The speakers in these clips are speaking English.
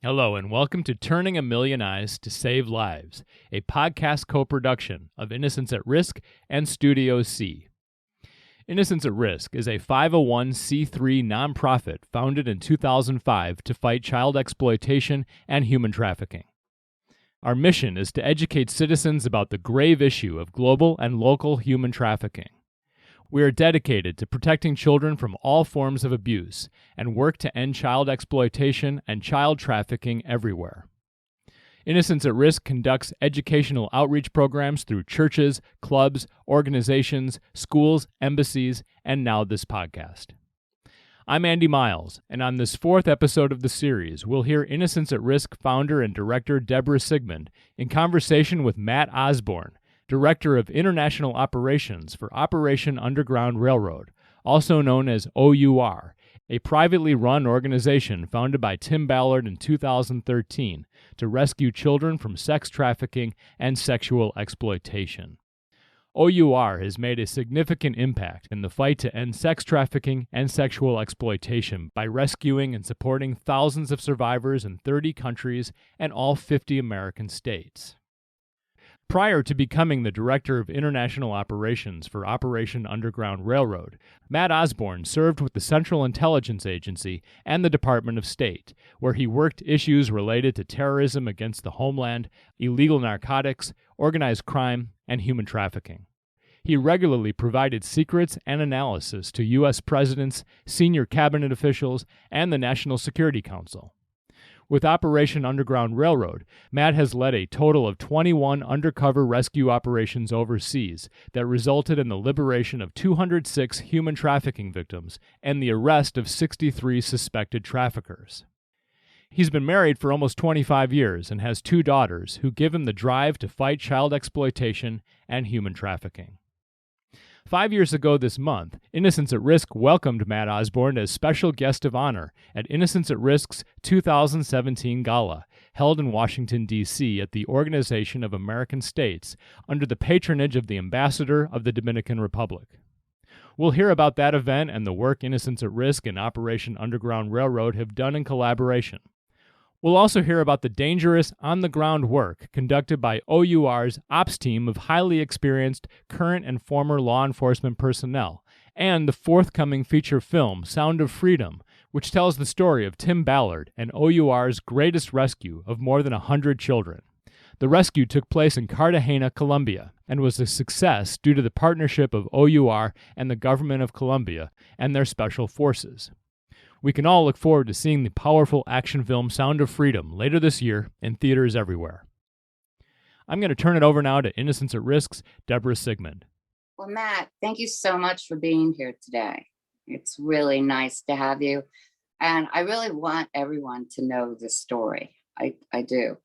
Hello, and welcome to Turning a Million Eyes to Save Lives, a podcast co-production of Innocence at Risk and Studio C. Innocence at Risk is a 501c3 nonprofit founded in 2005 to fight child exploitation and human trafficking. Our mission is to educate citizens about the grave issue of global and local human trafficking. We are dedicated to protecting children from all forms of abuse and work to end child exploitation and child trafficking everywhere. Innocence at Risk conducts educational outreach programs through churches, clubs, organizations, schools, embassies, and now this podcast. I'm Andy Miles, and on this fourth episode of the series, we'll hear Innocence at Risk founder and director Deborah Sigmund in conversation with Matt Osborne, Director of International Operations for Operation Underground Railroad, also known as O.U.R, a privately run organization founded by Tim Ballard in 2013 to rescue children from sex trafficking and sexual exploitation. O.U.R has made a significant impact in the fight to end sex trafficking and sexual exploitation by rescuing and supporting thousands of survivors in 30 countries and all 50 American states. Prior to becoming the Director of International Operations for Operation Underground Railroad, Matt Osborne served with the Central Intelligence Agency and the Department of State, where he worked issues related to terrorism against the homeland, illegal narcotics, organized crime, and human trafficking. He regularly provided secrets and analysis to U.S. presidents, senior cabinet officials, and the National Security Council. With Operation Underground Railroad, Matt has led a total of 21 undercover rescue operations overseas that resulted in the liberation of 206 human trafficking victims and the arrest of 63 suspected traffickers. He's been married for almost 25 years and has 2 daughters who give him the drive to fight child exploitation and human trafficking. 5 years ago this month, Innocence at Risk welcomed Matt Osborne as special guest of honor at Innocence at Risk's 2017 Gala, held in Washington, D.C. at the Organization of American States under the patronage of the Ambassador of the Dominican Republic. We'll hear about that event and the work Innocence at Risk and Operation Underground Railroad have done in collaboration. We'll also hear about the dangerous, on-the-ground work conducted by O.U.R's ops team of highly experienced current and former law enforcement personnel, and the forthcoming feature film, Sound of Freedom, which tells the story of Tim Ballard and O.U.R's greatest rescue of more than 100 children. The rescue took place in Cartagena, Colombia, and was a success due to the partnership of O.U.R and the government of Colombia and their special forces. We can all look forward to seeing the powerful action film Sound of Freedom later this year in theaters everywhere. I'm going to turn it over now to Innocence at Risk's Deborah Sigmund. Well, Matt, thank you so much for being here today. It's really nice to have you. And I really want everyone to know this story. I do.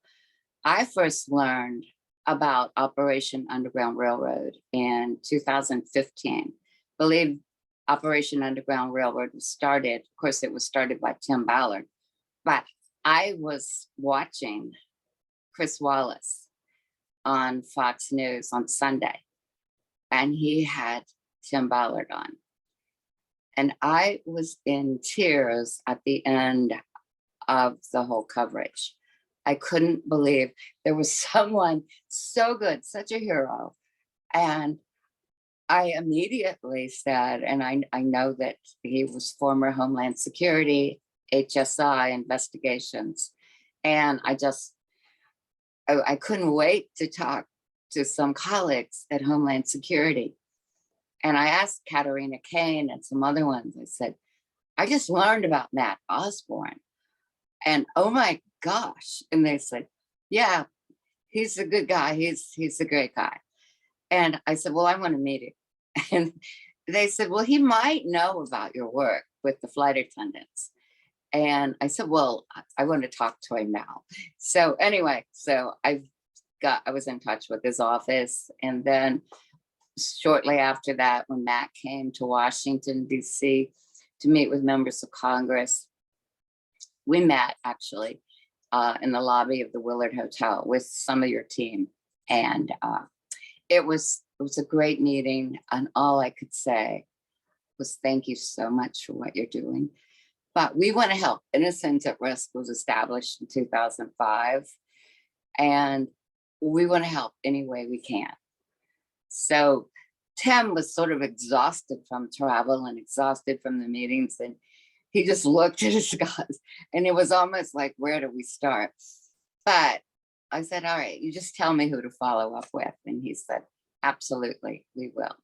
I first learned about Operation Underground Railroad in 2015. Believe Operation Underground Railroad was started. Of course, it was started by Tim Ballard, but I was watching Chris Wallace on Fox News on Sunday, and he had Tim Ballard on. And I was in tears at the end of the whole coverage. I couldn't believe there was someone so good, such a hero. And I immediately said, and I know that he was former Homeland Security, HSI investigations. And I couldn't wait to talk to some colleagues at Homeland Security. And I asked Katarina Kane and some other ones, I said, I just learned about Matt Osborne. And oh my gosh. And they said, yeah, he's a good guy. He's a great guy. And I said, well, I want to meet him. And they said, well, he might know about your work with the flight attendants. And I said, well, I want to talk to him now. So anyway, I was in touch with his office. And then shortly after that, when Matt came to Washington, D.C. to meet with members of Congress, we met actually in the lobby of the Willard Hotel with some of your team. And it was a great meeting. And all I could say was thank you so much for what you're doing. But we want to help. Innocence at Risk was established in 2005, and we want to help any way we can. So Tim was sort of exhausted from travel and exhausted from the meetings, and he just looked at his guys, and it was almost like, where do we start? But I said, all right, you just tell me who to follow up with. And he said, absolutely, we will.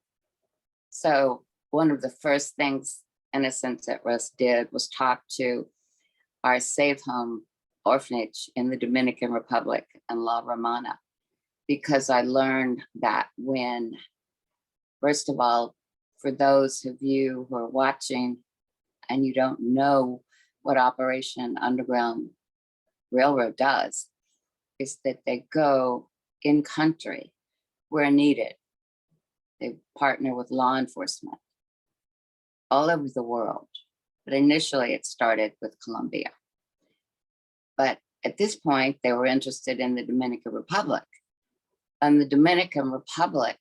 So one of the first things Innocence at Risk did was talk to our Safe Home orphanage in the Dominican Republic and La Romana, because I learned that when, first of all, for those of you who are watching and you don't know what Operation Underground Railroad does, is that they go in country where needed. They partner with law enforcement all over the world. But initially it started with Colombia. But at this point, they were interested in the Dominican Republic. And the Dominican Republic,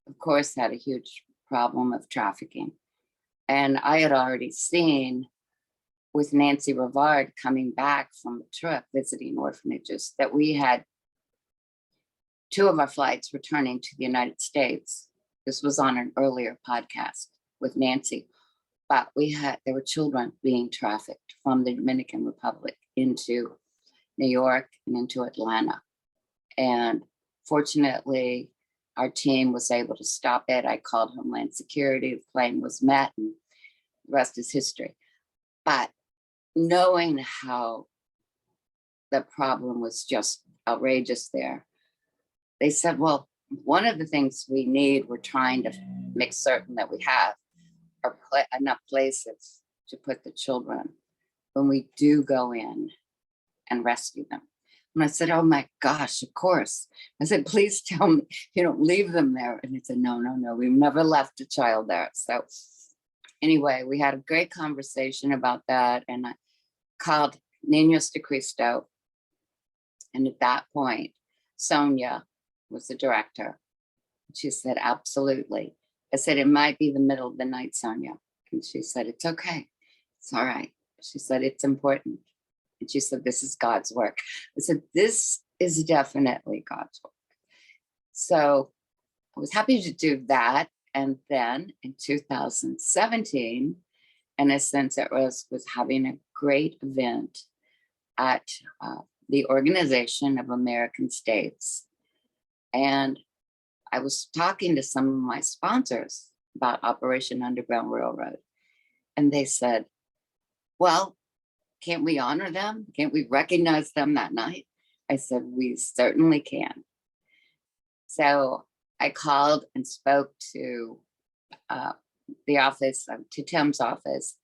of course, had a huge problem of trafficking. And I had already seen with Nancy Rivard coming back from a trip visiting orphanages that we had 2 of our flights returning to the United States. This was on an earlier podcast with Nancy, but there were children being trafficked from the Dominican Republic into New York and into Atlanta. And fortunately, our team was able to stop it. I called Homeland Security, the plane was met, and the rest is history. But knowing how the problem was just outrageous there, they said, well, one of the things we need, we're trying to make certain that we have are enough places to put the children when we do go in and rescue them. And I said, oh my gosh, of course. I said, please tell me you don't leave them there. And he said, no, we've never left a child there. So anyway, we had a great conversation about that. And I called Niños de Cristo. And at that point, Sonia was the director. She said, absolutely. I said, it might be the middle of the night, Sonia. And she said, it's okay. It's all right. She said, it's important. And she said, this is God's work. I said, this is definitely God's work. So I was happy to do that. And then in 2017, Innocence at Risk was having a great event at the Organization of American States. And I was talking to some of my sponsors about Operation Underground Railroad. And they said, well, can't we honor them? Can't we recognize them that night? I said, we certainly can. So I called and spoke to the office, to Tim's office,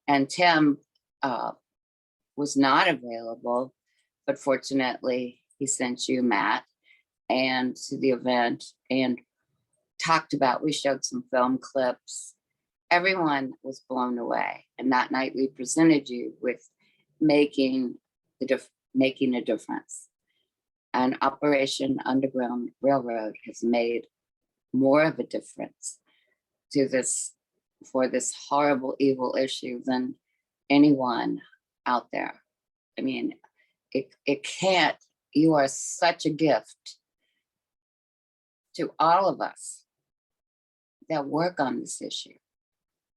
and Tim was not available, but fortunately he sent you, Matt, and to the event and talked about, we showed some film clips. Everyone was blown away. And that night we presented you with making a difference. And Operation Underground Railroad has made more of a difference for this horrible, evil issue than anyone out there. I mean, it can't, you are such a gift to all of us that work on this issue,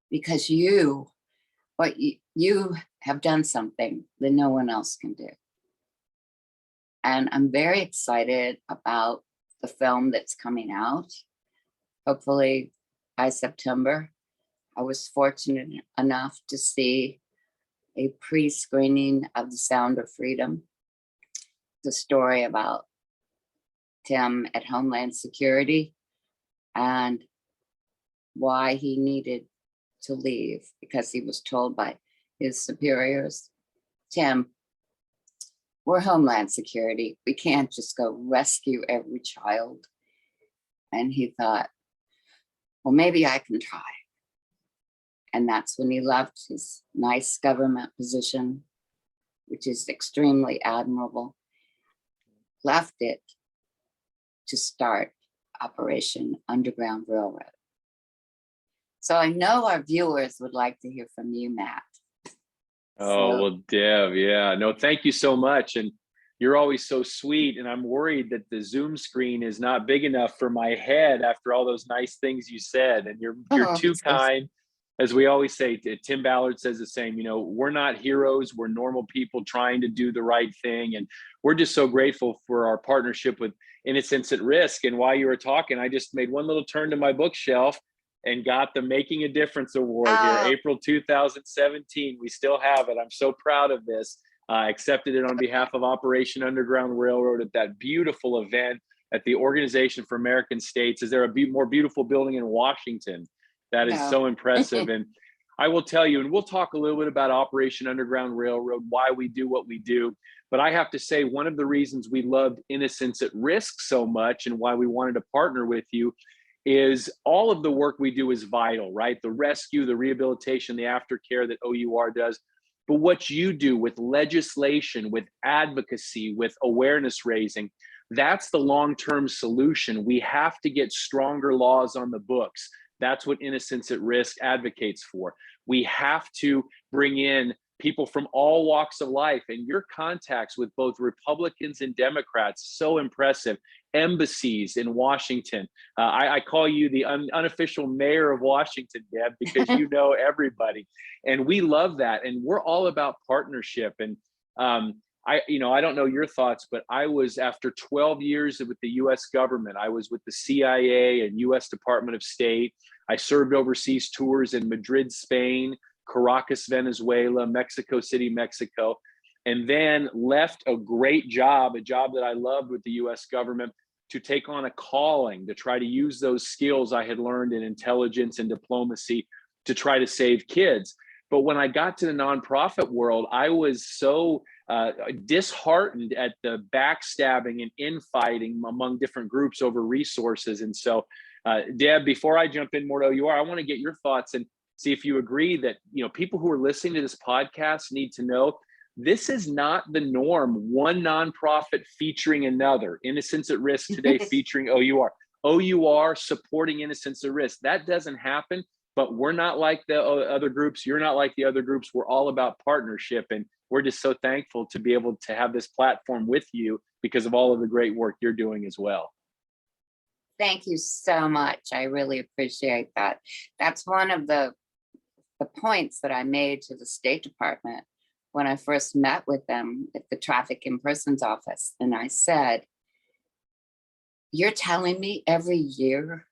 because you have done something that no one else can do. And I'm very excited about the film that's coming out, hopefully by September. I was fortunate enough to see a pre-screening of The Sound of Freedom, the story about Tim at Homeland Security and why he needed to leave, because he was told by his superiors, Tim, we're Homeland Security. We can't just go rescue every child. And he thought, well, maybe I can try. And that's when he left his nice government position, which is extremely admirable, left it to start Operation Underground Railroad. So I know our viewers would like to hear from you, Matt. Oh, So, well, Deb, yeah. No, thank you so much. And you're always so sweet. And I'm worried that the Zoom screen is not big enough for my head after all those nice things you said. And you're oh, too kind. As we always say, Tim Ballard says the same, we're not heroes, we're normal people trying to do the right thing. And we're just so grateful for our partnership with Innocence at Risk. And while you were talking, I just made one little turn to my bookshelf and got the Making a Difference Award here, oh, April 2017. We still have it. I'm so proud of this. I accepted it on behalf of Operation Underground Railroad at that beautiful event at the Organization for American States. Is there a more beautiful building in Washington? That is no. so impressive. And I will tell you, and we'll talk a little bit about Operation Underground Railroad, why we do what we do. But I have to say, one of the reasons we loved Innocence at Risk so much and why we wanted to partner with you is all of the work we do is vital, right? The rescue, the rehabilitation, the aftercare that O.U.R does. But what you do with legislation, with advocacy, with awareness raising, that's the long-term solution. We have to get stronger laws on the books. That's what Innocence at Risk advocates for. We have to bring in people from all walks of life, and your contacts with both Republicans and Democrats, so impressive. Embassies in Washington. I call you the unofficial mayor of Washington, Deb, because you know everybody. And we love that. And we're all about partnership. And I don't know your thoughts, but I was, after 12 years with the US government, I was with the CIA and US Department of State. I served overseas tours in Madrid, Spain, Caracas, Venezuela, Mexico City, Mexico, and then left a great job, a job that I loved with the US government, to take on a calling to try to use those skills I had learned in intelligence and diplomacy to try to save kids. But when I got to the nonprofit world, I was so disheartened at the backstabbing and infighting among different groups over resources. And so, Deb, before I jump in more to O.U.R, I want to get your thoughts and see if you agree that people who are listening to this podcast need to know this is not the norm. One nonprofit featuring another. Innocence at Risk today featuring O.U.R. O.U.R supporting Innocence at Risk. That doesn't happen. But we're not like the other groups. You're not like the other groups. We're all about partnership. And we're just so thankful to be able to have this platform with you because of all of the great work you're doing as well. Thank you so much. I really appreciate that. That's one of the points that I made to the State Department when I first met with them at the Trafficking Persons Office. And I said, you're telling me every year?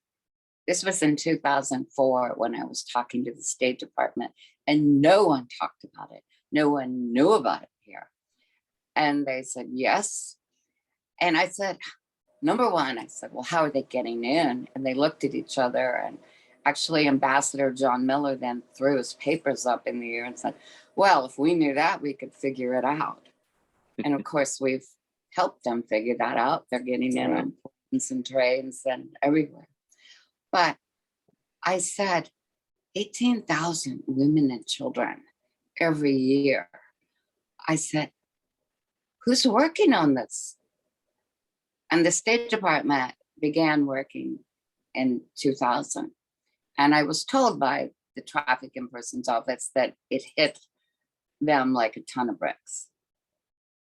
This was in 2004 when I was talking to the State Department, and no one talked about it. No one knew about it here. And they said, yes. And I said, number one, I said, well, how are they getting in? And they looked at each other, and actually Ambassador John Miller then threw his papers up in the air and said, well, if we knew that, we could figure it out. And of course, we've helped them figure that out. They're getting in on planes and trains and everywhere. But I said, 18,000 women and children every year. I said, who's working on this? And the State Department began working in 2000. And I was told by the Trafficking Persons Office that it hit them like a ton of bricks.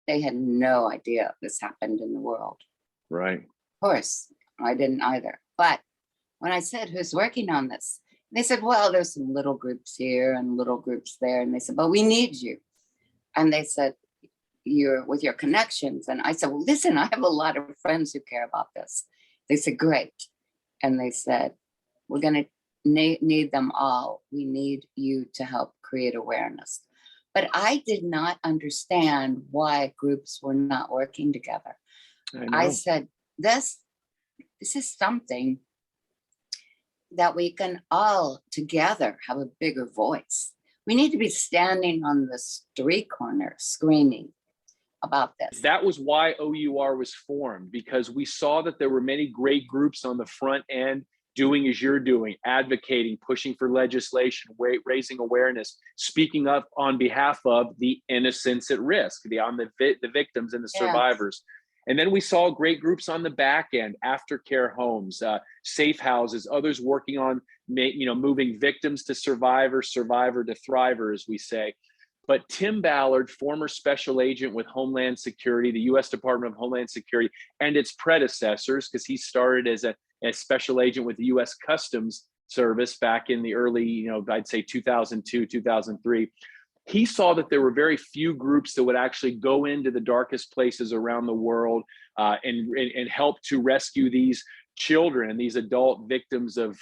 They had no idea this happened in the world. Right. Of course, I didn't either. But when I said, who's working on this? They said, well, there's some little groups here and little groups there. And they said, but we need you. And they said, you're with your connections. And I said, well, listen, I have a lot of friends who care about this. They said, great. And they said, we're going to need them all. We need you to help create awareness. But I did not understand why groups were not working together. I said, this is something that we can all together have a bigger voice. We need to be standing on the street corner screaming about this. That was why O.U.R was formed, because we saw that there were many great groups on the front end doing as you're doing, advocating, pushing for legislation, raising awareness, speaking up on behalf of the innocents at risk, the victims and the survivors. And then we saw great groups on the back end, aftercare homes, safe houses, others working on moving victims to survivor to thriver, as we say. But Tim Ballard, former special agent with Homeland Security, the US Department of Homeland Security, and its predecessors, because he started as a special agent with the US Customs Service back in the early, I'd say 2002, 2003. He saw that there were very few groups that would actually go into the darkest places around the world and help to rescue these children and these adult victims of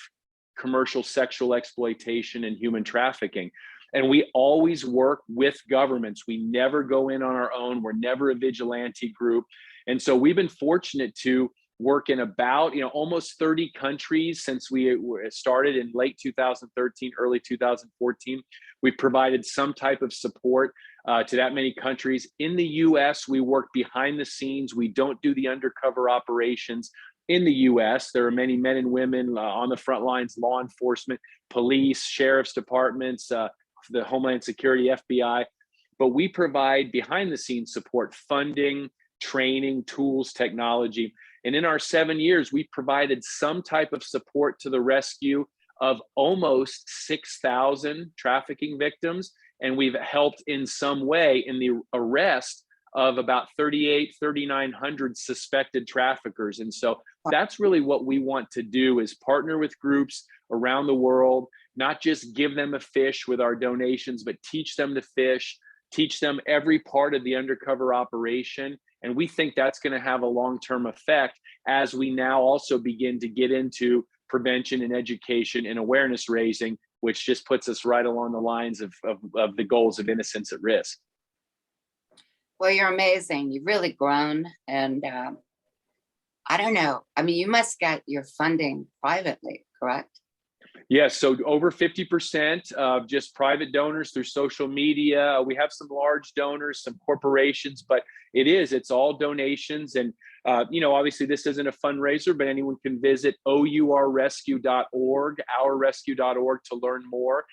commercial sexual exploitation and human trafficking. And we always work with governments. We never go in on our own. We're never a vigilante group. And so we've been fortunate to work in about, almost 30 countries since we started in late 2013, early 2014. We provided some type of support to that many countries. In the US, we work behind the scenes. We don't do the undercover operations. In the US, there are many men and women on the front lines, law enforcement, police, sheriff's departments, the Homeland Security, FBI, but we provide behind the scenes support, funding, training, tools, technology. And in our 7 years, we provided some type of support to the rescue of almost 6,000 trafficking victims. And we've helped in some way in the arrest of about 3,900 suspected traffickers. And so that's really what we want to do, is partner with groups around the world, not just give them a fish with our donations, but teach them to fish, teach them every part of the undercover operation. And we think that's going to have a long-term effect as we now also begin to get into prevention and education and awareness raising, which just puts us right along the lines of the goals of Innocence at Risk. Well, you're amazing. You've really grown. And I don't know. I mean, you must get your funding privately, correct? Yes, so over 50% of just private donors through social media. We have some large donors, some corporations, but it's all donations. And, obviously this isn't a fundraiser, but anyone can visit OURrescue.org, ourrescue.org to learn more.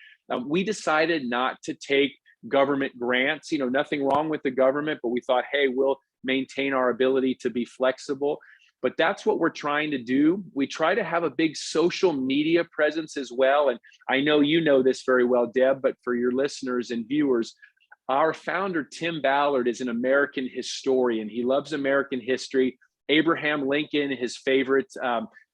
We decided not to take government grants, nothing wrong with the government, but we thought, hey, we'll maintain our ability to be flexible. But that's what we're trying to do. We try to have a big social media presence as well. And I know you know this very well, Deb, but for your listeners and viewers, our founder, Tim Ballard, is an American historian. He loves American history. Abraham Lincoln, his favorite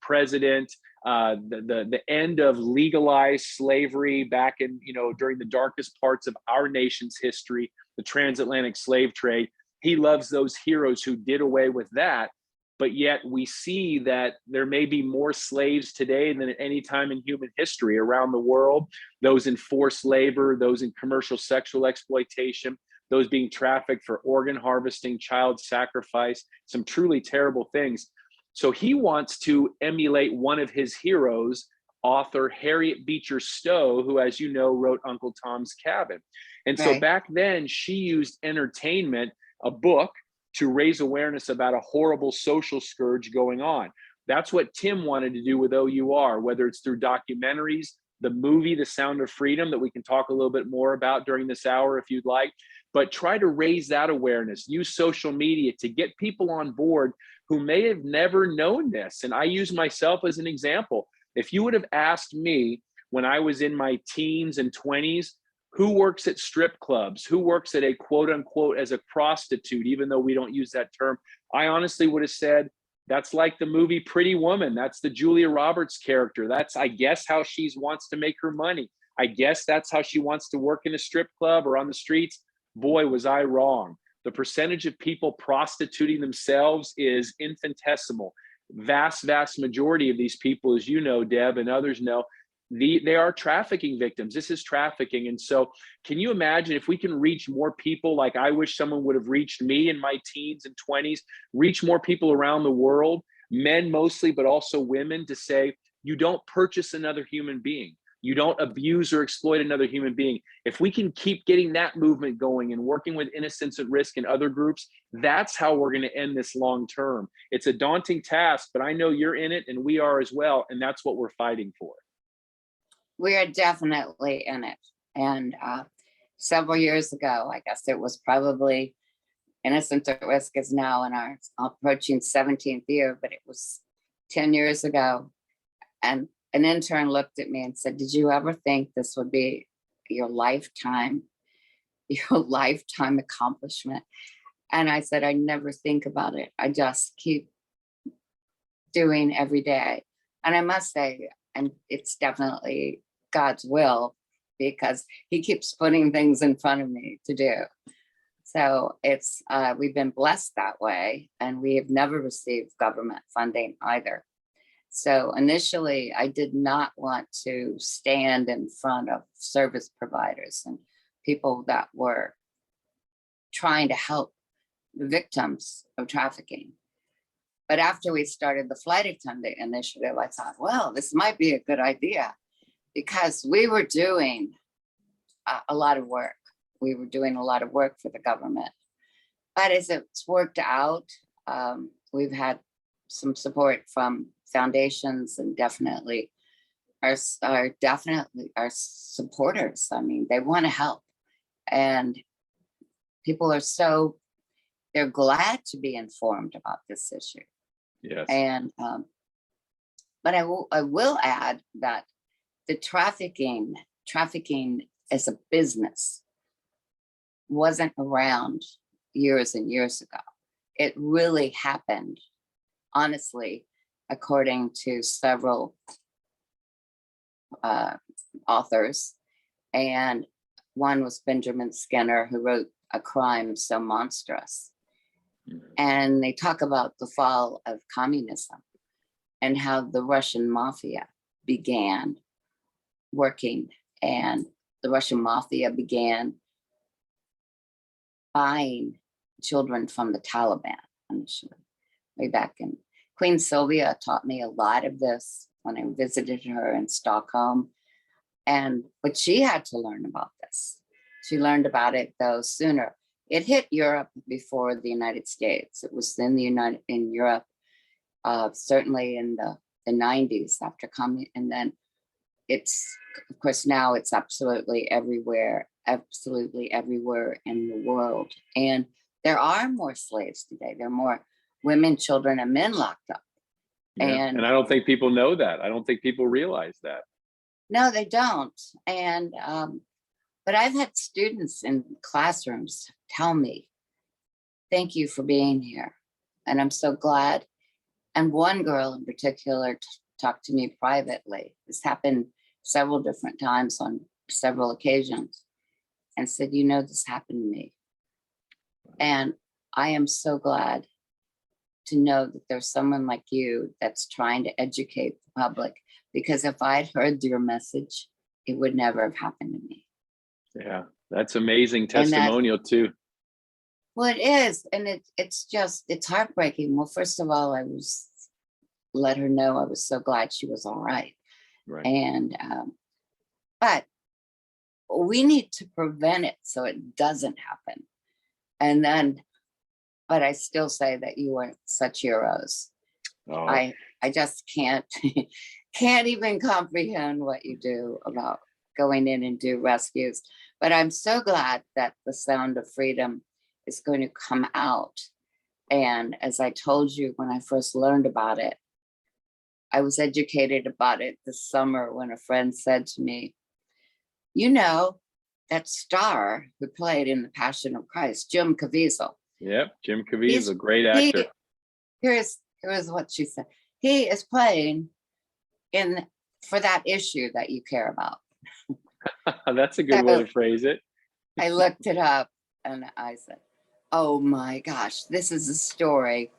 president, the end of legalized slavery back in, during the darkest parts of our nation's history, the transatlantic slave trade. He loves those heroes who did away with that. But yet we see that there may be more slaves today than at any time in human history around the world. Those in forced labor, those in commercial sexual exploitation, those being trafficked for organ harvesting, child sacrifice, some truly terrible things. So he wants to emulate one of his heroes, author Harriet Beecher Stowe, who, as you know, wrote Uncle Tom's Cabin. And so back then she used entertainment, a book, to raise awareness about a horrible social scourge going on. That's what Tim wanted to do with O.U.R, whether it's through documentaries, the movie, The Sound of Freedom, that we can talk a little bit more about during this hour if you'd like, but try to raise that awareness, use social media to get people on board who may have never known this. And I use myself as an example. If you would have asked me when I was in my teens and 20s, who works at strip clubs, who works at a quote unquote as a prostitute, even though we don't use that term, I honestly would have said, that's like the movie Pretty Woman. That's the Julia Roberts character. That's, I guess, how she wants to make her money. I guess that's how she wants to work in a strip club or on the streets. Boy, was I wrong. The percentage of people prostituting themselves is infinitesimal. Vast majority of these people, as you know, Deb, and others know, they are trafficking victims. This is trafficking. And so can you imagine if we can reach more people, like I wish someone would have reached me in my teens and 20s, reach more people around the world, men mostly, but also women, to say, you don't purchase another human being. You don't abuse or exploit another human being. If we can keep getting that movement going and working with Innocence at Risk and other groups, that's how we're going to end this long term. It's a daunting task, but I know you're in it and we are as well. And that's what we're fighting for. We are definitely in it. And several years ago, I guess it was probably, Innocence at Risk is now in our approaching 17th year, but it was 10 years ago. And an intern looked at me and said, did you ever think this would be your lifetime? your lifetime accomplishment. And I said, I never think about it. I just keep doing every day. And I must say, and it's definitely God's will, because he keeps putting things in front of me to do. So it's we've been blessed that way, and we have never received government funding either. So initially, I did not want to stand in front of service providers and people that were trying to help the victims of trafficking. But after we started the flight attendant initiative, I thought, well, this might be a good idea, because we were doing a lot of work. We were doing a lot of work for the government. But as it's worked out, we've had some support from foundations, and definitely our supporters. I mean, they want to help, and people are they're glad to be informed about this issue. Yes. And but I will add that the trafficking as a business wasn't around years and years ago. It really happened, honestly, according to several authors. And one was Benjamin Skinner, who wrote A Crime So Monstrous. And they talk about the fall of communism and how the Russian mafia began working, and the Russian mafia began buying children from the Taliban initially, way back in. Queen Sylvia taught me a lot of this when I visited her in Stockholm, but she had to learn about this. She learned about it though sooner. It hit Europe before the United States. It was in Europe, certainly in the 90s after coming, and then it's, of course, now it's absolutely everywhere in the world. And there are more slaves today. There are more women, children, and men locked up. Yeah. And I don't think people know that. I don't think people realize that. No, they don't. And but I've had students in classrooms tell me, thank you for being here. And I'm so glad. And one girl in particular talked to me privately. This happened several different times on several occasions, and said, you know, this happened to me. And I am so glad to know that there's someone like you that's trying to educate the public, because if I'd heard your message, it would never have happened to me. Yeah, that's amazing testimonial too. Well, it is. And it's heartbreaking. Well, first of all, let her know I was so glad she was all right. Right. And, but we need to prevent it so it doesn't happen. And then, but I still say that you are such heroes. Oh. I just can't even comprehend what you do about going in and do rescues. But I'm so glad that the sound of freedom is going to come out. And as I told you, when I first learned about it, I was educated about it this summer when a friend said to me, you know, that star who played in The Passion of Christ, Jim Caviezel. Yep, Jim Caviezel, a great actor. Here's what she said. He is playing for that issue that you care about. That's a good way to phrase it. I looked it up and I said, oh my gosh, this is the story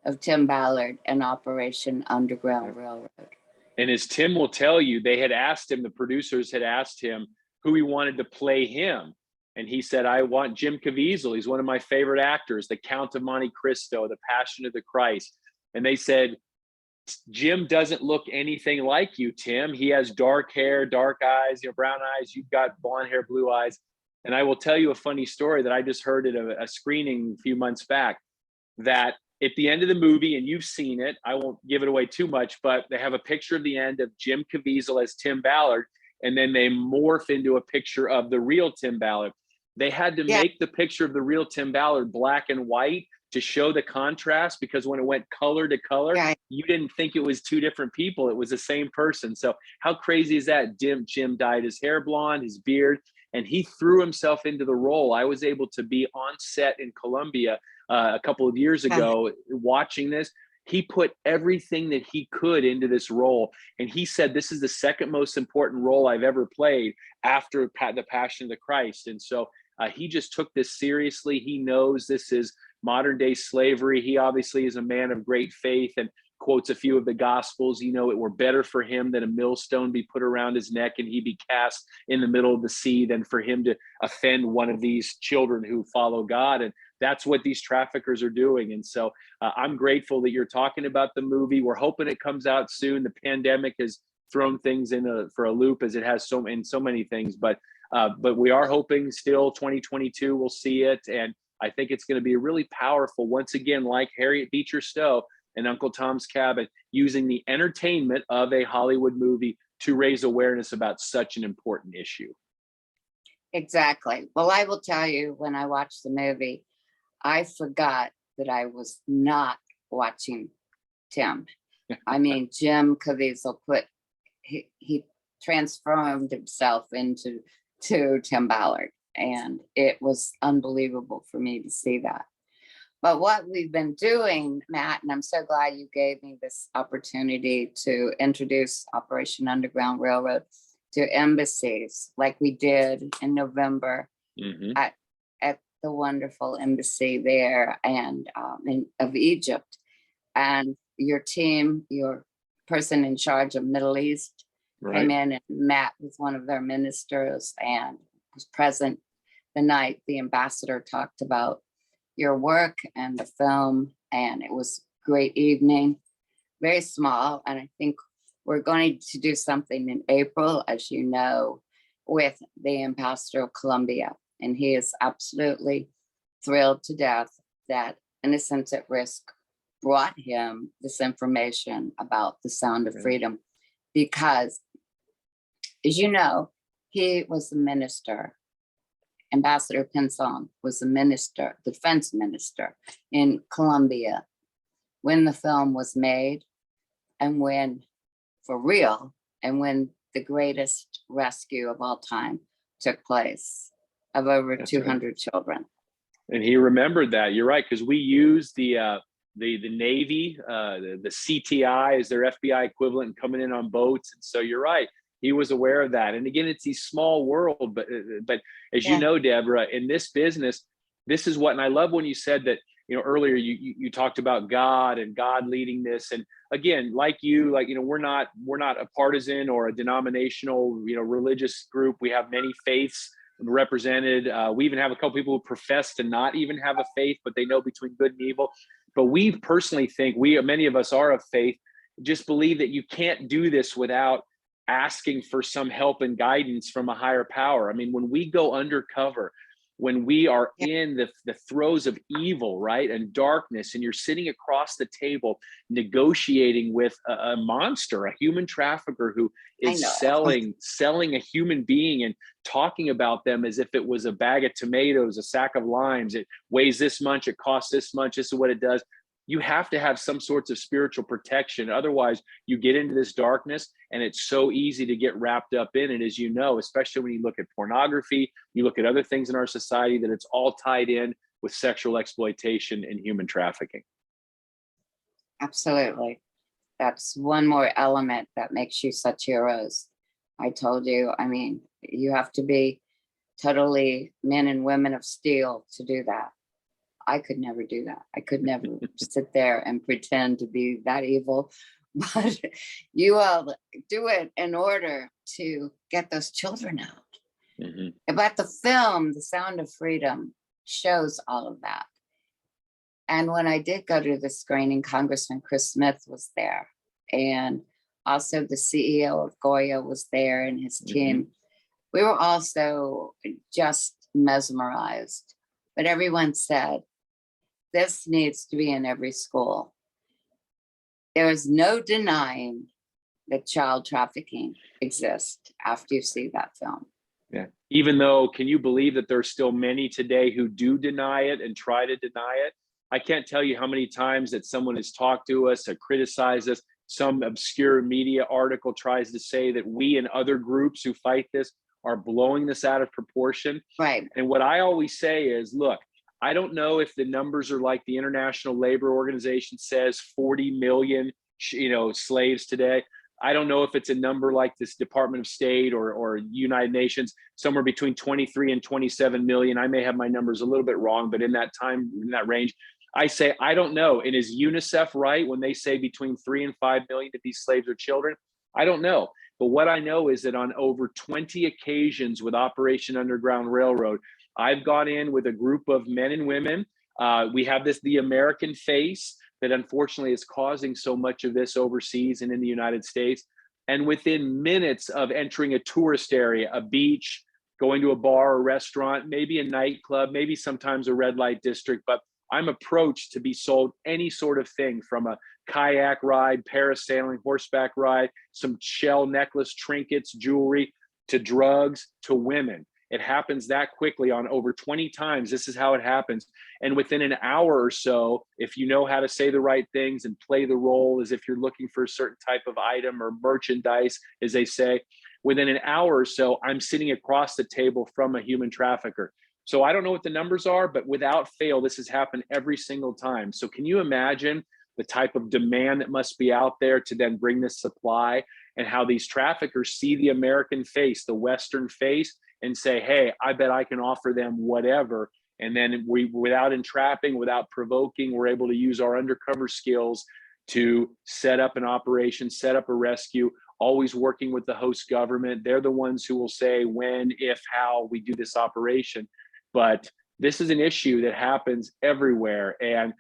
of Tim Ballard and Operation Underground Railroad. And as Tim will tell you, the producers had asked him who he wanted to play him. And he said, I want Jim Caviezel. He's one of my favorite actors, the Count of Monte Cristo, the Passion of the Christ. And they said, Jim doesn't look anything like you, Tim. He has dark hair, dark eyes, brown eyes. You've got blonde hair, blue eyes. And I will tell you a funny story that I just heard at a screening a few months back, that at the end of the movie, and you've seen it, I won't give it away too much, but they have a picture of the end of Jim Caviezel as Tim Ballard, and then they morph into a picture of the real Tim Ballard. They had to make the picture of the real Tim Ballard black and white to show the contrast, because when it went color to color, you didn't think it was two different people. It was the same person. So how crazy is that? Jim dyed his hair blonde, his beard. and he threw himself into the role. I was able to be on set in Colombia a couple of years ago watching this. He put everything that he could into this role. And he said, this is the second most important role I've ever played after the Passion of the Christ. And so he just took this seriously. He knows this is modern day slavery. He obviously is a man of great faith and quotes a few of the Gospels. You know, it were better for him that a millstone be put around his neck and he be cast in the middle of the sea than for him to offend one of these children who follow God. And that's what these traffickers are doing. And so I'm grateful that you're talking about the movie. We're hoping it comes out soon. The pandemic has thrown things for a loop, as it has so many things. But we are hoping still 2022 we'll see it. And I think it's going to be really powerful. Once again, like Harriet Beecher Stowe and Uncle Tom's Cabin, using the entertainment of a Hollywood movie to raise awareness about such an important issue. Exactly. Well, I will tell you, when I watched the movie, I forgot that I was not watching Tim. I mean, Jim Caviezel he transformed himself into Tim Ballard, and it was unbelievable for me to see that. But what we've been doing, Matt, and I'm so glad you gave me this opportunity to introduce Operation Underground Railroad to embassies, like we did in November at the wonderful embassy there and of Egypt. And your team, your person in charge of Middle East, came in and met with one of their ministers and was present the night the ambassador talked about your work and the film, and it was a great evening, very small. And I think we're going to do something in April, as you know, with the ambassador of Colombia, and he is absolutely thrilled to death that Innocents at Risk brought him this information about the Sound of Freedom, because, as you know, he was the minister. Ambassador Pinzon was the minister, defense minister in Colombia when the film was made, and when, for real, and when the greatest rescue of all time took place of over 200 children. And he remembered that. You're right, because we used the Navy, the CTI is their FBI equivalent, coming in on boats. And so you're right. He was aware of that. And again, it's these small world, but as you know, Deborah, in this business, this is what, and I love when you said that, you know, earlier you talked about God and God leading this. And again, like you, we're not a partisan or a denominational, religious group. We have many faiths represented. We even have a couple people who profess to not even have a faith, but they know between good and evil. But we personally think, many of us are of faith, just believe that you can't do this without asking for some help and guidance from a higher power. I mean, when we go undercover, when we are in the throes of evil, right, and darkness, and you're sitting across the table negotiating with a monster, a human trafficker who is selling a human being and talking about them as if it was a bag of tomatoes, a sack of limes, it weighs this much, it costs this much, this is what it does. You have to have some sorts of spiritual protection. Otherwise, you get into this darkness, and it's so easy to get wrapped up in it, as you know, especially when you look at pornography, you look at other things in our society, that it's all tied in with sexual exploitation and human trafficking. Absolutely. That's one more element that makes you such heroes. I told you, I mean, you have to be totally men and women of steel to do that. I could never do that. I could never sit there and pretend to be that evil, but you all do it in order to get those children out. But the film, The Sound of Freedom, shows all of that. And when I did go to the screening, Congressman Chris Smith was there, and also the CEO of Goya was there and his team. We were also just mesmerized, but everyone said, this needs to be in every school. There is no denying that child trafficking exists after you see that film. Yeah. Even though, can you believe that there's still many today who do deny it and try to deny it? I can't tell you how many times that someone has talked to us or criticized us. Some obscure media article tries to say that we and other groups who fight this, are blowing this out of proportion. Right. And what I always say is, look, I don't know if the numbers are like the International Labor Organization says, 40 million, slaves today. I don't know if it's a number like this Department of State or United Nations, somewhere between 23 and 27 million. I may have my numbers a little bit wrong, but in that range, I say, I don't know. And is UNICEF right when they say between 3 and 5 million of these slaves are children? I don't know. But what I know is that on over 20 occasions with Operation Underground Railroad, I've gone in with a group of men and women. We have the American face that unfortunately is causing so much of this overseas and in the United States. And within minutes of entering a tourist area, a beach, going to a bar or restaurant, maybe a nightclub, maybe sometimes a red light district, but I'm approached to be sold any sort of thing, from a kayak ride, parasailing, horseback ride, some shell necklace, trinkets, jewelry, to drugs, to women. It happens that quickly. On over 20 times. This is how it happens. And within an hour or so, if you know how to say the right things and play the role as if you're looking for a certain type of item or merchandise, as they say, within an hour or so, I'm sitting across the table from a human trafficker. So I don't know what the numbers are, but without fail, this has happened every single time. So can you imagine the type of demand that must be out there to then bring this supply, and how these traffickers see the American face, the Western face, and say, hey, I bet I can offer them whatever. And then we, without entrapping, without provoking, we're able to use our undercover skills to set up an operation, set up a rescue, always working with the host government. They're the ones who will say when, if, how we do this operation. But this is an issue that happens everywhere. And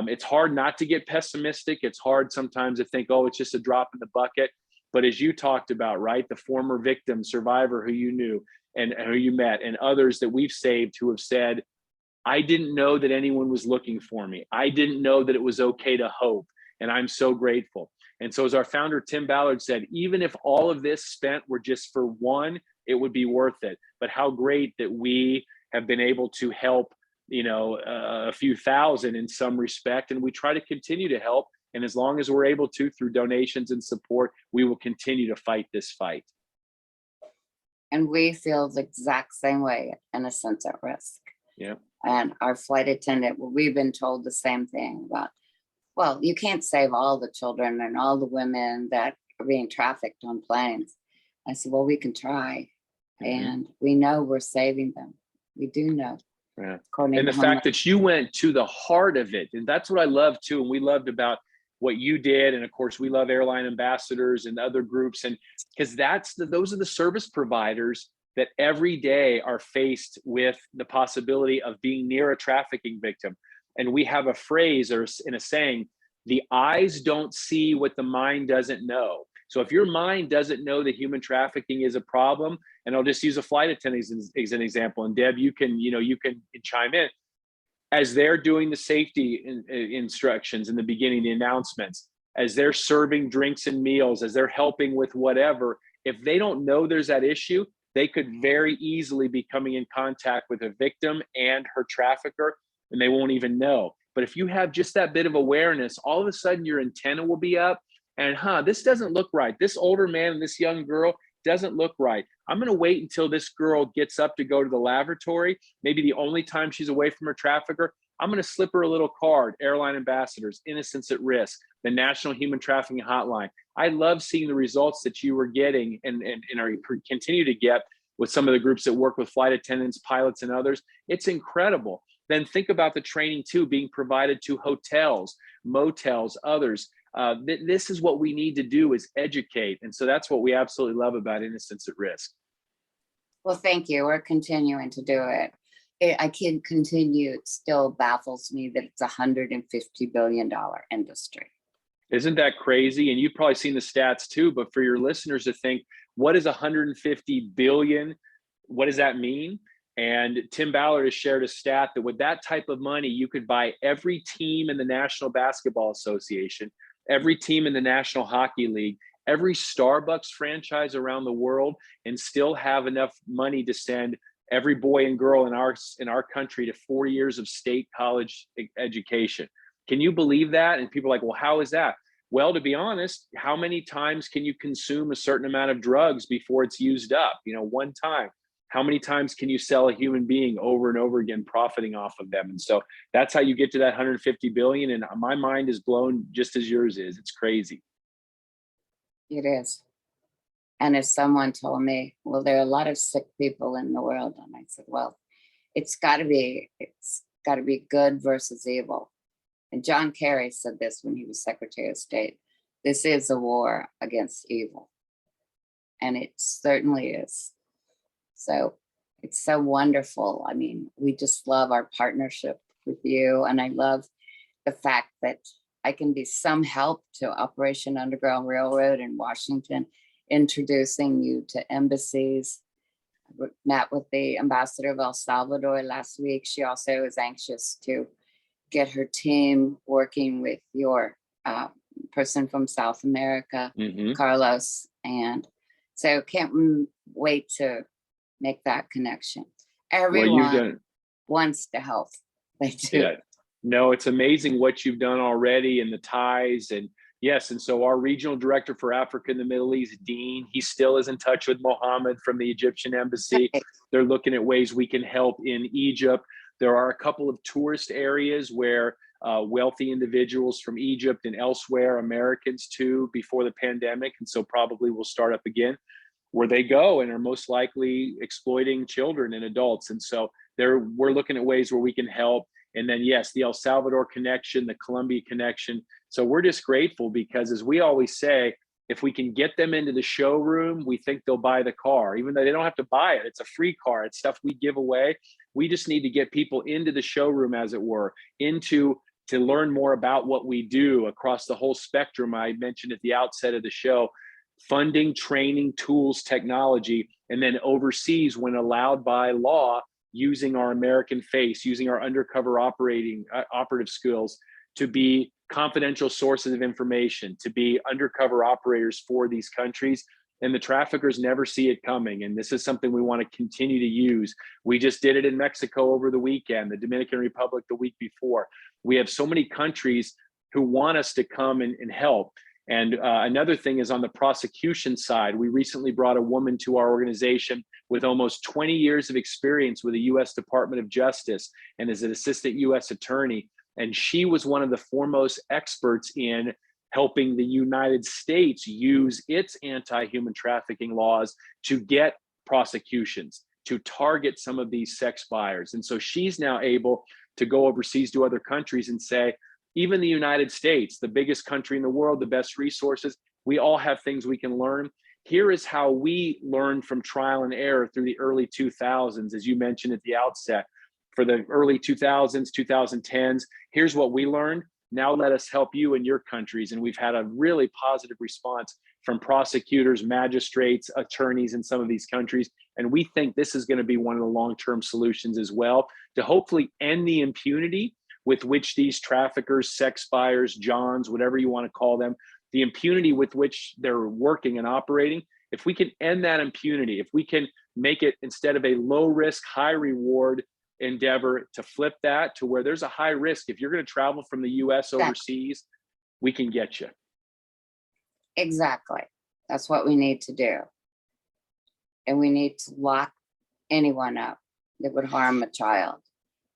it's hard not to get pessimistic. It's hard sometimes to think, oh, it's just a drop in the bucket. But as you talked about, right, the former victim, survivor who you knew and who you met, and others that we've saved who have said, I didn't know that anyone was looking for me. I didn't know that it was okay to hope. And I'm so grateful. And so as our founder, Tim Ballard, said, even if all of this spent were just for one, it would be worth it. But how great that we have been able to help, a few thousand in some respect. And we try to continue to help. And as long as we're able to, through donations and support, we will continue to fight this fight. And we feel the exact same way, Innocents at Risk. Yeah. And our flight attendant, we've been told the same thing about, well, you can't save all the children and all the women that are being trafficked on planes. I said, well, we can try. And we know we're saving them. We do know. Yeah. And the fact that you went to the heart of it, and that's what I love too. And we loved about what you did. And of course, we love airline ambassadors and other groups. And because those are the service providers that every day are faced with the possibility of being near a trafficking victim. And we have a phrase or in a saying, the eyes don't see what the mind doesn't know. So if your mind doesn't know that human trafficking is a problem, and I'll just use a flight attendant as an example, and Deb, you can chime in, as they're doing the safety instructions in the beginning, the announcements, as they're serving drinks and meals, as they're helping with whatever, if they don't know there's that issue, they could very easily be coming in contact with a victim and her trafficker, and they won't even know. But if you have just that bit of awareness, all of a sudden your antenna will be up, and this doesn't look right. This older man and this young girl doesn't look right. I'm going to wait until this girl gets up to go to the lavatory, maybe the only time she's away from her trafficker. I'm going to slip her a little card, airline ambassadors, Innocents at Risk, the National Human Trafficking Hotline. I love seeing the results that you were getting and are continue to get with some of the groups that work with flight attendants, pilots, and others. It's incredible. Then think about the training too, being provided to hotels, motels, others. This is what we need to do, is educate. And so that's what we absolutely love about Innocents at Risk. Well, thank you. We're continuing to do it. I can continue. It still baffles me that it's $150 billion industry. Isn't that crazy? And you've probably seen the stats too, but for your listeners to think, what is 150 billion? What does that mean? And Tim Ballard has shared a stat that with that type of money, you could buy every team in the National Basketball Association, every team in the National Hockey League, every Starbucks franchise around the world, and still have enough money to send every boy and girl in our country to 4 years of state college education. Can you believe that? And people are like, well, how is that? Well, to be honest, how many times can you consume a certain amount of drugs before it's used up? One time. How many times can you sell a human being over and over again, profiting off of them? And so that's how you get to that 150 billion. And my mind is blown just as yours is. It's crazy. It is. And if someone told me, well, there are a lot of sick people in the world, and I said, well, it's got to be good versus evil. And John Kerry said this when he was Secretary of State. This is a war against evil. And it certainly is. So it's so wonderful. I mean, we just love our partnership with you. And I love the fact that I can be some help to Operation Underground Railroad in Washington, introducing you to embassies. I met with the ambassador of El Salvador last week. She also is anxious to get her team working with your person from South America, Carlos. And so can't wait to make that connection. Everyone wants to help. They do. Yeah. No, it's amazing what you've done already and the ties. And yes, and so our regional director for Africa and the Middle East, Dean, he still is in touch with Mohammed from the Egyptian embassy. They're looking at ways we can help in Egypt. There are a couple of tourist areas where wealthy individuals from Egypt and elsewhere, Americans too, before the pandemic, and so probably will start up again, where they go and are most likely exploiting children and adults. And so we're looking at ways where we can help. And then, yes, the El Salvador connection, the Colombia connection. So we're just grateful because, as we always say, if we can get them into the showroom, we think they'll buy the car, even though they don't have to buy it. It's a free car. It's stuff we give away. We just need to get people into the showroom, as it were, to learn more about what we do across the whole spectrum. I mentioned at the outset of the show, funding, training, tools, technology, and then overseas, when allowed by law, using our American face, using our undercover operative skills to be confidential sources of information, to be undercover operators for these countries. And the traffickers never see it coming. And this is something we want to continue to use. We just did it in Mexico over the weekend, the Dominican Republic the week before. We have so many countries who want us to come and help. And another thing is on the prosecution side. We recently brought a woman to our organization with almost 20 years of experience with the U.S. Department of Justice and is an assistant U.S. attorney. And she was one of the foremost experts in helping the United States use its anti-human trafficking laws to get prosecutions, to target some of these sex buyers. And so she's now able to go overseas to other countries and say, even the United States, the biggest country in the world, the best resources, we all have things we can learn. Here is how we learned from trial and error through the early 2000s, as you mentioned at the outset. For the early 2000s, 2010s, here's what we learned. Now let us help you in your countries. And we've had a really positive response from prosecutors, magistrates, attorneys in some of these countries. And we think this is going to be one of the long-term solutions as well, to hopefully end the impunity with which these traffickers, sex buyers, Johns, whatever you want to call them, the impunity with which they're working and operating. If we can end that impunity, if we can make it, instead of a low risk, high reward endeavor, to flip that to where there's a high risk. If you're going to travel from the US overseas, we can get you. Exactly. That's what we need to do. And we need to lock anyone up that would harm a child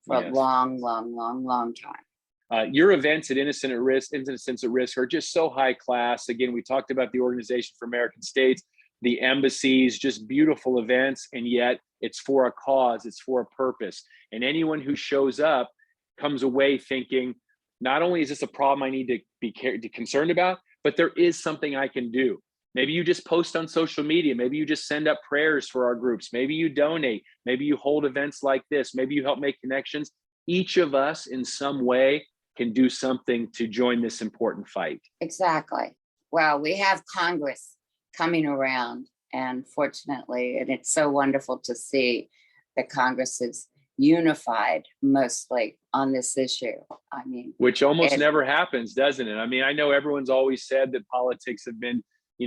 for a long, long, long, long time. Your events at Innocents at Risk are just so high class. Again, we talked about the Organization for American States, the embassies, just beautiful events. And yet it's for a cause, it's for a purpose. And anyone who shows up comes away thinking, not only is this a problem I need to be concerned about, but there is something I can do. Maybe you just post on social media. Maybe you just send up prayers for our groups. Maybe you donate. Maybe you hold events like this. Maybe you help make connections. Each of us in some way can do something to join this important fight. Exactly. Well, we have Congress coming around, and fortunately, and it's so wonderful to see that Congress is unified mostly on this issue. I mean, which almost never happens, doesn't it? I mean, I know everyone's always said that politics have been,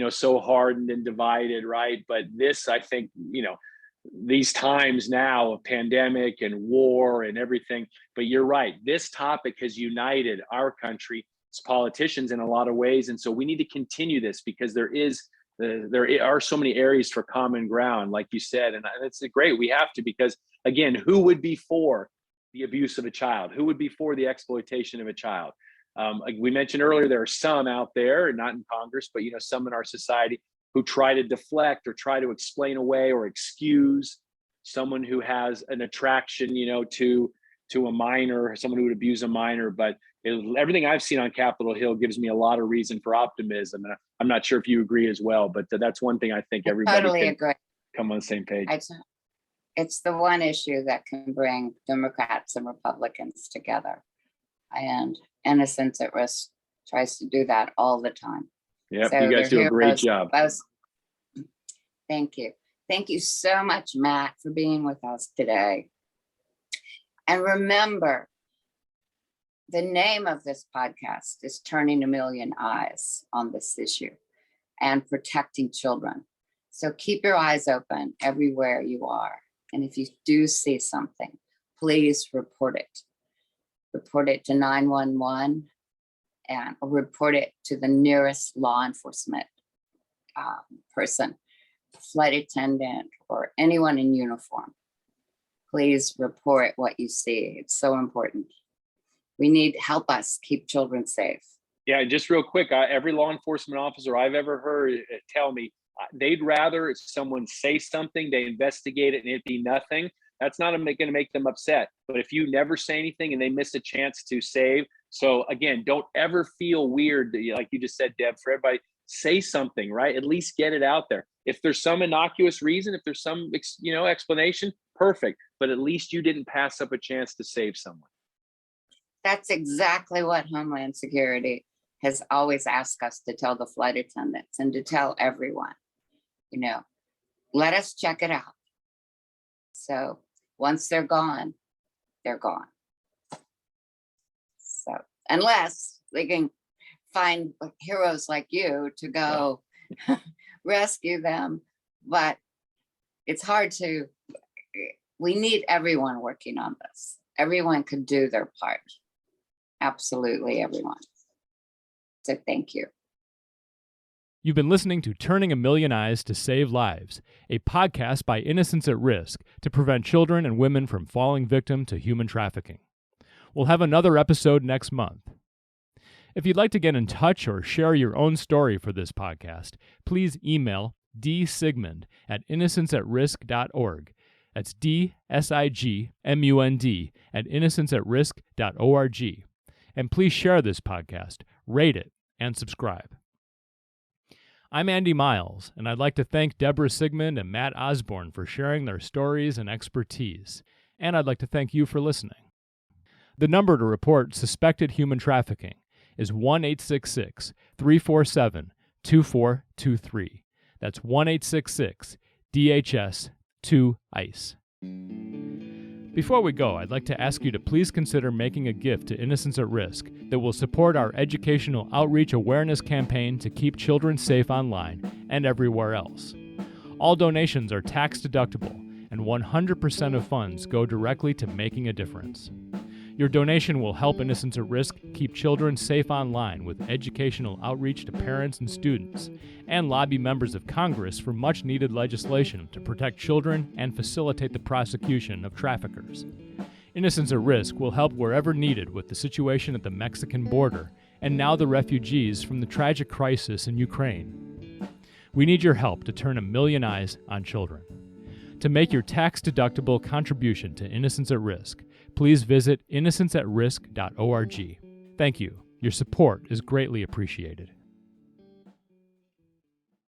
so hardened and divided, right? But this, I think, these times now of pandemic and war and everything, but you're right, this topic has united our country politicians in a lot of ways. And so we need to continue this because there are so many areas for common ground, like you said. And it's great. We have to, because again, who would be for the abuse of a child? Who would be for the exploitation of a child? Like we mentioned earlier, there are some out there, not in Congress, but some in our society who try to deflect or try to explain away or excuse someone who has an attraction, to a minor, someone who would abuse a minor. But everything I've seen on Capitol Hill gives me a lot of reason for optimism. And I'm not sure if you agree as well, but that's one thing I think everybody totally can agree. Come on the same page. It's the one issue that can bring Democrats and Republicans together. And Innocence at Risk tries to do that all the time. Yep, so you guys do a great job. Thank you. Thank you so much, Matt, for being with us today. And remember, the name of this podcast is Turning a Million Eyes on This Issue and Protecting Children. So keep your eyes open everywhere you are. And if you do see something, please report it. Report it to 911 and report it to the nearest law enforcement person, flight attendant, or anyone in uniform. Please report what you see. It's so important. We need help us keep children safe. Yeah, just real quick, every law enforcement officer I've ever heard tell me they'd rather someone say something, they investigate it, and it be nothing. That's not going to make them upset. But if you never say anything and they miss a chance to save, so again, don't ever feel weird that like you just said, Deb, for everybody, say something, right? At least get it out there. If there's some innocuous reason, if there's some explanation, perfect. But at least you didn't pass up a chance to save someone. That's exactly what Homeland Security has always asked us to tell the flight attendants and to tell everyone, let us check it out. So once they're gone, they're gone. So unless they can find heroes like you to go rescue them, but it's hard to, we need everyone working on this. Everyone could do their part. Absolutely everyone. So thank you. You've been listening to Turning a Million Eyes to Save Lives, a podcast by Innocence at Risk to prevent children and women from falling victim to human trafficking. We'll have another episode next month. If you'd like to get in touch or share your own story for this podcast, please email dsigmund@innocenceatrisk.org. That's DSIGMUND@innocenceatrisk.org. And please share this podcast, rate it, and subscribe. I'm Andy Miles, and I'd like to thank Deborah Sigmund and Matt Osborne for sharing their stories and expertise. And I'd like to thank you for listening. The number to report suspected human trafficking is 1-866-347-2423. That's 1-866-DHS-2-ICE. Before we go, I'd like to ask you to please consider making a gift to Innocence at Risk that will support our educational outreach awareness campaign to keep children safe online and everywhere else. All donations are tax deductible, and 100% of funds go directly to making a difference. Your donation will help Innocence at Risk keep children safe online with educational outreach to parents and students, and lobby members of Congress for much-needed legislation to protect children and facilitate the prosecution of traffickers. Innocence at Risk will help wherever needed with the situation at the Mexican border and now the refugees from the tragic crisis in Ukraine. We need your help to turn a million eyes on children. To make your tax-deductible contribution to Innocence at Risk, please visit innocenceatrisk.org. Thank you. Your support is greatly appreciated.